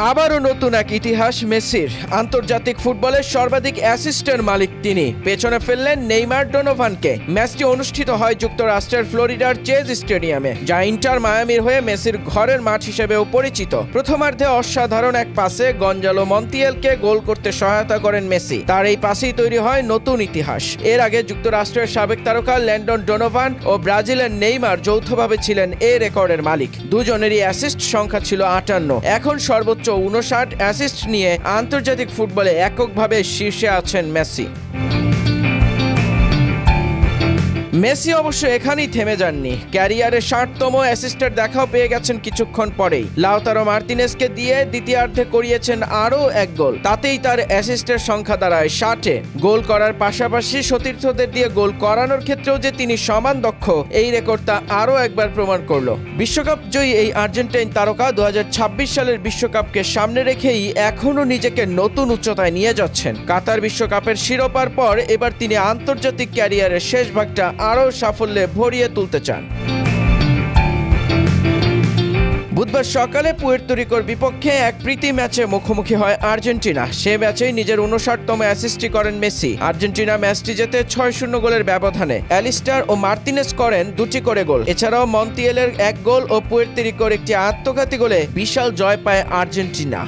আবারও নতুন এক ইতিহাস মেসির। আন্তর্জাতিক ফুটবলের সর্বাধিক অ্যাসিস্টের মালিক তিনি। পেছনে ফেললেন নেইমার ডোনোভানকে। ম্যাচটি অনুষ্ঠিত হয় যুক্তরাষ্ট্রের ফ্লোরিডার চেজ স্টেডিয়ামে, যা ইন্টার মায়ামির হয়ে মেসির ঘরের মাঠ হিসেবেও পরিচিত। প্রথমার্ধে অসাধারণ এক পাসে গঞ্জালো মন্তিয়ালকে গোল করতে সহায়তা করেন মেসি। তার এই পাসেই তৈরি হয় নতুন ইতিহাস। এর আগে যুক্তরাষ্ট্রের সাবেক তারকা ল্যান্ডন ডোনোভান ও ব্রাজিলের নেইমার যৌথভাবে ছিলেন এ রেকর্ডের মালিক। দুজনেরই অ্যাসিস্ট সংখ্যা ছিল 58। এখন সর্বোচ্চ 59 অ্যাসিস্ট নিয়ে আন্তর্জাতিক ফুটবলে এককভাবে শীর্ষে আছেন মেসি। মেসি অবশ্য এখানেই থেমে যাননি। ক্যারিয়ারের 60তম অ্যাসিস্টের দেখাও পেয়ে গেছেন কিছুক্ষণ পরেই। লাউতারো মার্তিনেজকে দিয়ে দ্বিতীয়ার্ধে করিয়েছেন আরও এক গোল। তাতেই তার অ্যাসিস্টের সংখ্যা দাঁড়ায় 60-এ। গোল করার পাশাপাশি সতীর্থদের দিয়ে গোল করানোর ক্ষেত্রেও যে তিনি সমান দক্ষ, এই রেকর্ডটা আরও একবার প্রমাণ করলো। বিশ্বকাপ জয়ী এই আর্জেন্টাইন তারকা 2026 সালের বিশ্বকাপকে সামনে রেখেই এখনও নিজেকে নতুন উচ্চতায় নিয়ে যাচ্ছেন। কাতার বিশ্বকাপের শিরোপার পর এবার তিনি আন্তর্জাতিক ক্যারিয়ারের শেষ ভাগটা আরও সাফল্যে ভরিয়ে তুলতে চান। বুধবার সকালে পুয়ের্তো রিকোর বিপক্ষে এক প্রীতি ম্যাচে মুখোমুখি হয় আর্জেন্টিনা। সে ম্যাচেই নিজের 59তম অ্যাসিস্টটি করেন মেসি। আর্জেন্টিনা ম্যাচটি জেতে 6-0 গোলের ব্যবধানে। অ্যালিস্টার ও মার্তিনেজ করেন 2টি করে গোল। এছাড়াও মন্তিয়ালের 1 গোল ও পুয়ের্তো রিকোর একটি আত্মঘাতী গোলে বিশাল জয় পায় আর্জেন্টিনা।